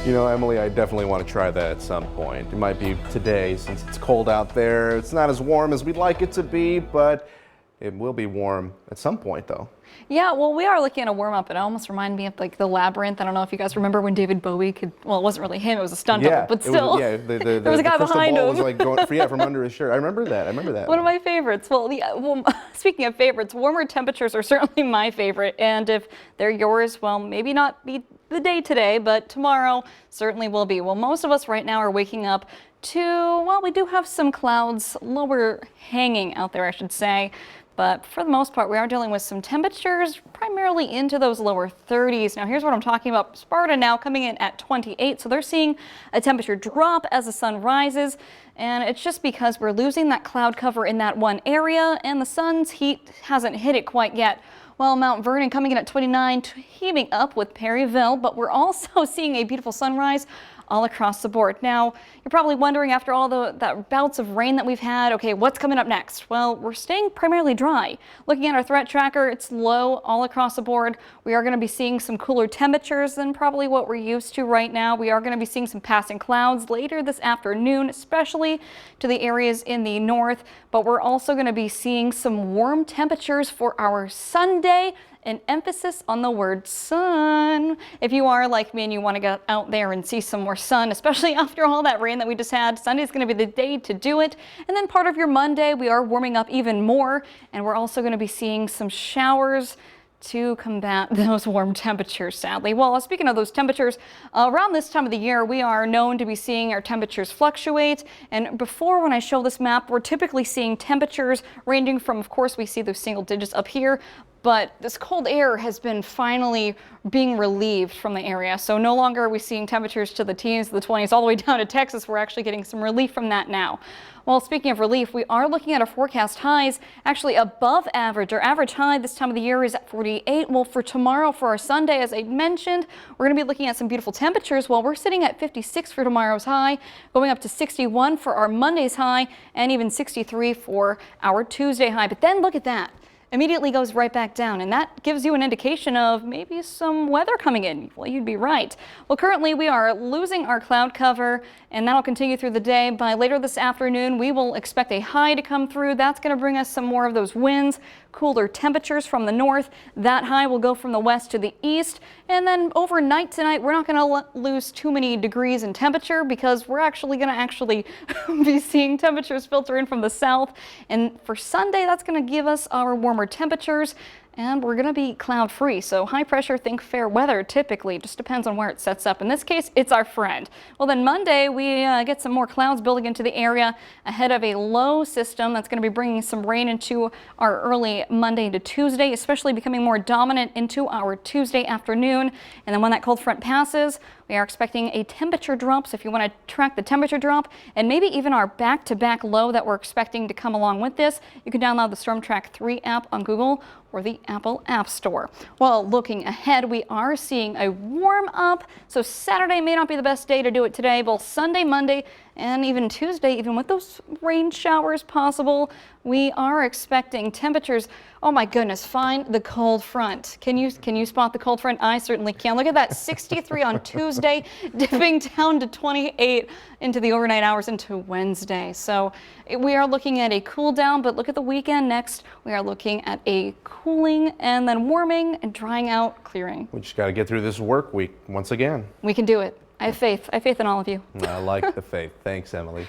You know, Emily, I definitely want to try that at some point. It might be today since it's cold out there. It's not as warm as we'd like it to be, but it will be warm at some point though. Yeah, well, we are looking at a warm up. It almost reminded me of like the Labyrinth. I don't know if you guys remember when David Bowie could, well, it wasn't really him, it was a stunt double, but still. There was a guy behind him. was like going, yeah, from under his shirt. I remember that. One of my favorites. Well, speaking of favorites, warmer temperatures are certainly my favorite. And if they're yours, well, maybe not be the day today, but tomorrow certainly will be. Well, most of us right now are waking up to, well, we do have some clouds lower hanging out there, I should say. But for the most part, we are dealing with some temperatures primarily into those lower 30s. Now, here's what I'm talking about. Sparta now coming in at 28. So they're seeing a temperature drop as the sun rises. And it's just because we're losing that cloud cover in that one area and the sun's heat hasn't hit it quite yet. Well, Mount Vernon coming in at 29, heaving up with Perryville, but we're also seeing a beautiful sunrise all across the board. Now, you're probably wondering after all that bouts of rain that we've had, okay, what's coming up next? Well, we're staying primarily dry. Looking at our threat tracker, it's low all across the board. We are going to be seeing some cooler temperatures than probably what we're used to right now. We are going to be seeing some passing clouds later this afternoon, especially to the areas in the north, but we're also going to be seeing some warm temperatures for our Sunday. An emphasis on the word sun. If you are like me and you want to get out there and see some more sun, especially after all that rain that we just had, Sunday is going to be the day to do it. And then part of your Monday, we are warming up even more, and we're also going to be seeing some showers to combat those warm temperatures, sadly. Well, speaking of those temperatures, around this time of the year, we are known to be seeing our temperatures fluctuate. And before, when I show this map, we're typically seeing temperatures ranging from, of course, we see those single digits up here, but this cold air has been finally being relieved from the area. So no longer are we seeing temperatures to the teens, the 20s, all the way down to Texas. We're actually getting some relief from that now. Well, speaking of relief, we are looking at our forecast highs actually above average. Our average high this time of the year is at 48. Well, for tomorrow, for our Sunday, as I mentioned, we're going to be looking at some beautiful temperatures. Well, we're sitting at 56 for tomorrow's high, going up to 61 for our Monday's high, and even 63 for our Tuesday high. But then look at that. Immediately goes right back down, and that gives you an indication of maybe some weather coming in. Well, you'd be right. Well, currently we are losing our cloud cover, and that'll continue through the day. By later this afternoon, we will expect a high to come through. That's going to bring us some more of those winds, cooler temperatures from the north. That high will go from the west to the east, and then overnight tonight, we're not going to lose too many degrees in temperature because we're actually going to be seeing temperatures filter in from the south. And for Sunday, that's going to give us our warmer temperatures, and we're going to be cloud free. So high pressure, think fair weather typically. Just depends on where it sets up. In this case, it's our friend. Well, then Monday we get some more clouds building into the area ahead of a low system that's going to be bringing some rain into our early Monday to Tuesday, especially becoming more dominant into our Tuesday afternoon. And then when that cold front passes, we are expecting a temperature drop. So if you want to track the temperature drop and maybe even our back-to-back low that we're expecting to come along with this, you can download the Storm Track 3 app on Google or the Apple App Store. Well, looking ahead, we are seeing a warm up. So Saturday may not be the best day to do it today, but Sunday, Monday, and even Tuesday, even with those rain showers possible, we are expecting temperatures. Oh my goodness, find the cold front. Can you spot the cold front? I certainly can. Look at that, 63 on Tuesday, dipping down to 28 into the overnight hours into Wednesday. So we are looking at a cool down, but look at the weekend next. We are looking at a cooling and then warming and drying out, clearing. We just got to get through this work week once again. We can do it. I have faith. I have faith in all of you. I like the faith. Thanks, Emily.